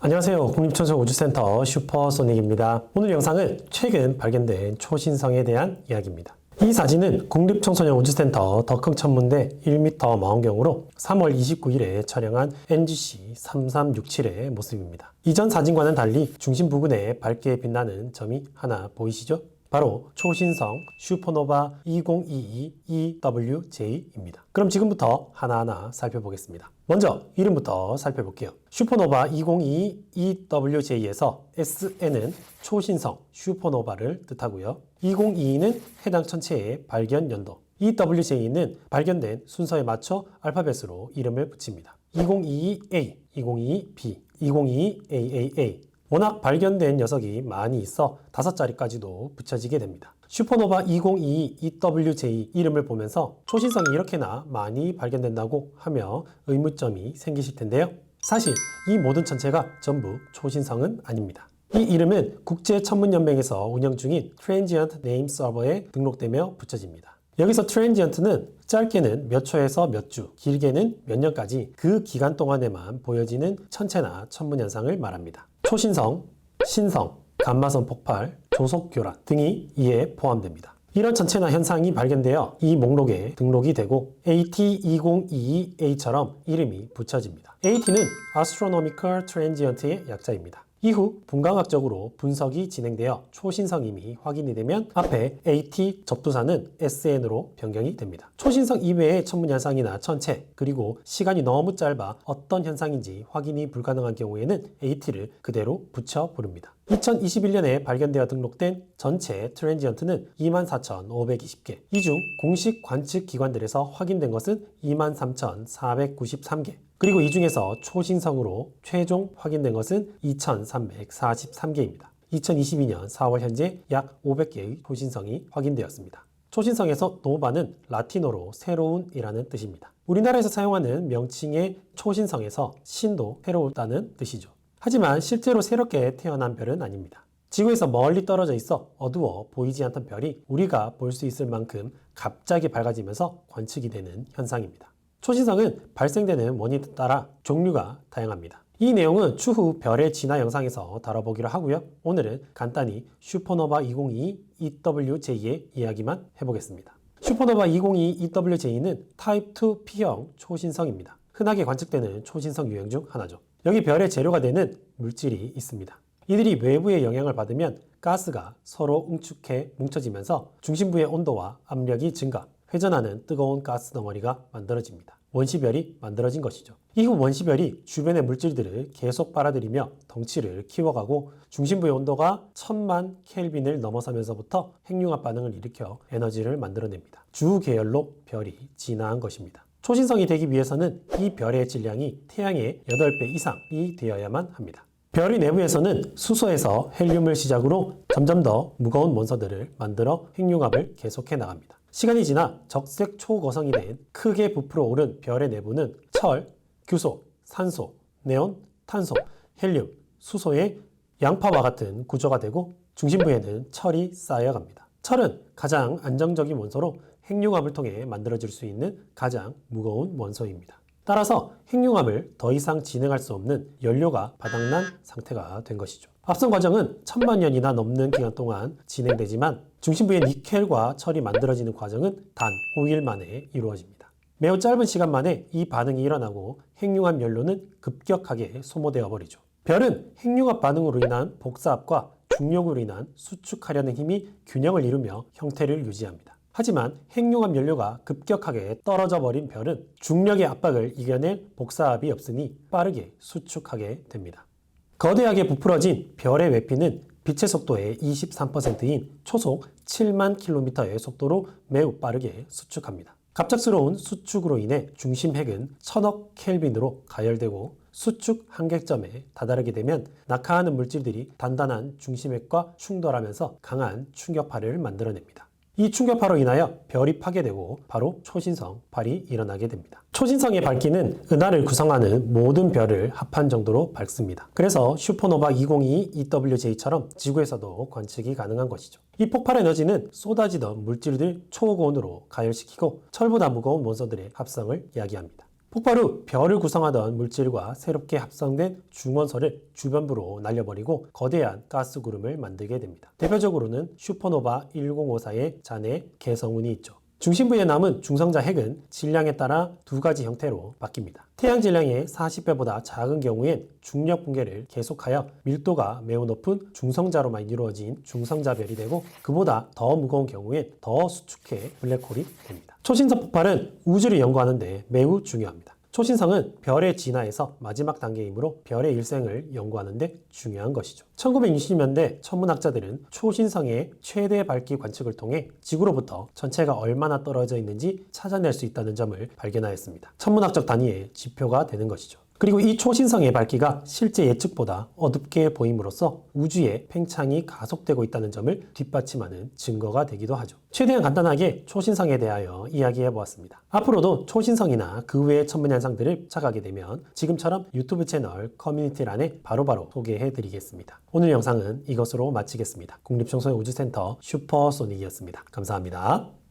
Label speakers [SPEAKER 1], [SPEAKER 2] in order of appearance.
[SPEAKER 1] 안녕하세요. 국립천문우주센터 슈퍼소닉입니다. 오늘 영상은 최근 발견된 초신성에 대한 이야기입니다. 이 사진은 국립청소년우주센터 덕흥천문대 1m 망원경으로 3월 29일에 촬영한 NGC 3367의 모습입니다. 이전 사진과는 달리 중심 부근에 밝게 빛나는 점이 하나 보이시죠? 바로 초신성 슈퍼노바 2022 EWJ입니다. 그럼 지금부터 하나하나 살펴보겠습니다. 먼저 이름부터 살펴볼게요. 슈퍼노바 2022 EWJ에서 SN은 초신성 슈퍼노바를 뜻하고요. 2022는 해당 천체의 발견 연도, EWJ는 발견된 순서에 맞춰 알파벳으로 이름을 붙입니다. 2022A, 2022B, 2022AAA. 워낙 발견된 녀석이 많이 있어 5자리까지도 붙여지게 됩니다. 슈퍼노바 2022 EWJ 이름을 보면서 초신성이 이렇게나 많이 발견된다고 하며 의문점이 생기실 텐데요. 사실 이 모든 천체가 전부 초신성은 아닙니다. 이 이름은 국제천문연맹에서 운영 중인 Transient Name Server에 등록되며 붙여집니다. 여기서 Transient는 짧게는 몇 초에서 몇 주, 길게는 몇 년까지 그 기간 동안에만 보여지는 천체나 천문현상을 말합니다. 초신성, 신성, 감마선 폭발, 조속교란 등이 이에 포함됩니다. 이런 천체나 현상이 발견되어 이 목록에 등록이 되고 AT2022A처럼 이름이 붙여집니다. AT는 Astronomical Transient의 약자입니다. 이후 분광학적으로 분석이 진행되어 초신성임이 확인이 되면 앞에 AT 접두사는 SN으로 변경이 됩니다. 초신성 이외의 천문현상이나 천체, 그리고 시간이 너무 짧아 어떤 현상인지 확인이 불가능한 경우에는 AT를 그대로 붙여 부릅니다. 2021년에 발견되어 등록된 전체 트랜지언트는 24,520개. 이 중 공식 관측 기관들에서 확인된 것은 23,493개. 그리고 이 중에서 초신성으로 최종 확인된 것은 2,343개입니다. 2022년 4월 현재 약 500개의 초신성이 확인되었습니다. 초신성에서 노바는 라틴어로 새로운이라는 뜻입니다. 우리나라에서 사용하는 명칭의 초신성에서 신도 새롭다는 뜻이죠. 하지만 실제로 새롭게 태어난 별은 아닙니다. 지구에서 멀리 떨어져 있어 어두워 보이지 않던 별이 우리가 볼 수 있을 만큼 갑자기 밝아지면서 관측이 되는 현상입니다. 초신성은 발생되는 원인에 따라 종류가 다양합니다. 이 내용은 추후 별의 진화 영상에서 다뤄보기로 하고요. 오늘은 간단히 슈퍼노바 2022 EWJ의 이야기만 해보겠습니다. 슈퍼노바 2022 EWJ는 타입 2 P형 초신성입니다. 흔하게 관측되는 초신성 유형 중 하나죠. 여기 별의 재료가 되는 물질이 있습니다. 이들이 외부의 영향을 받으면 가스가 서로 응축해 뭉쳐지면서 중심부의 온도와 압력이 증가, 회전하는 뜨거운 가스 덩어리가 만들어집니다. 원시별이 만들어진 것이죠. 이후 원시별이 주변의 물질들을 계속 빨아들이며 덩치를 키워가고 중심부의 온도가 1000만 켈빈을 넘어서면서부터 핵융합 반응을 일으켜 에너지를 만들어냅니다. 주계열로 별이 진화한 것입니다. 초신성이 되기 위해서는 이 별의 질량이 태양의 8배 이상이 되어야만 합니다. 별의 내부에서는 수소에서 헬륨을 시작으로 점점 더 무거운 원소들을 만들어 핵융합을 계속해 나갑니다. 시간이 지나 적색 초고성이 된 크게 부풀어 오른 별의 내부는 철, 규소, 산소, 네온, 탄소, 헬륨, 수소의 양파와 같은 구조가 되고 중심부에는 철이 쌓여갑니다. 철은 가장 안정적인 원소로 핵융합을 통해 만들어질 수 있는 가장 무거운 원소입니다. 따라서 핵융합을 더 이상 진행할 수 없는 연료가 바닥난 상태가 된 것이죠. 앞선 과정은 1000만 년이나 넘는 기간 동안 진행되지만 중심부의 니켈과 철이 만들어지는 과정은 단 5일 만에 이루어집니다. 매우 짧은 시간 만에 이 반응이 일어나고 핵융합 연료는 급격하게 소모되어 버리죠. 별은 핵융합 반응으로 인한 복사압과 중력으로 인한 수축하려는 힘이 균형을 이루며 형태를 유지합니다. 하지만 핵융합 연료가 급격하게 떨어져 버린 별은 중력의 압박을 이겨낼 복사압이 없으니 빠르게 수축하게 됩니다. 거대하게 부풀어진 별의 외피는 빛의 속도의 23%인 초속 7만 킬로미터의 속도로 매우 빠르게 수축합니다. 갑작스러운 수축으로 인해 중심 핵은 1000억 켈빈으로 가열되고 수축 한계점에 다다르게 되면 낙하하는 물질들이 단단한 중심핵과 충돌하면서 강한 충격파를 만들어냅니다. 이 충격파로 인하여 별이 파괴되고 바로 초신성발이 일어나게 됩니다. 초신성의 밝기는 은하를 구성하는 모든 별을 합한 정도로 밝습니다. 그래서 슈퍼노바 2022 EWJ처럼 지구에서도 관측이 가능한 것이죠. 이 폭발 에너지는 쏟아지던 물질들 초고온으로 가열시키고 철보다 무거운 원소들의 합성을 야기합니다. 폭발 후 별을 구성하던 물질과 새롭게 합성된 중원소를 주변부로 날려버리고 거대한 가스구름을 만들게 됩니다. 대표적으로는 슈퍼노바 1054의 잔해 개성운이 있죠. 중심부에 남은 중성자 핵은 질량에 따라 두 가지 형태로 바뀝니다. 태양 질량의 40배보다 작은 경우엔 중력 붕괴를 계속하여 밀도가 매우 높은 중성자로만 이루어진 중성자별이 되고, 그보다 더 무거운 경우엔 더 수축해 블랙홀이 됩니다. 초신성 폭발은 우주를 연구하는 데 매우 중요합니다. 초신성은 별의 진화에서 마지막 단계이므로 별의 일생을 연구하는 데 중요한 것이죠. 1960년대 천문학자들은 초신성의 최대 밝기 관측을 통해 지구로부터 전체가 얼마나 떨어져 있는지 찾아낼 수 있다는 점을 발견하였습니다. 천문학적 단위의 지표가 되는 것이죠. 그리고 이 초신성의 밝기가 실제 예측보다 어둡게 보임으로써 우주의 팽창이 가속되고 있다는 점을 뒷받침하는 증거가 되기도 하죠. 최대한 간단하게 초신성에 대하여 이야기해 보았습니다. 앞으로도 초신성이나 그 외의 천문현상들을 찾아가게 되면 지금처럼 유튜브 채널 커뮤니티란에 바로바로 소개해 드리겠습니다. 오늘 영상은 이것으로 마치겠습니다. 국립청소년우주센터 슈퍼소닉이었습니다. 감사합니다.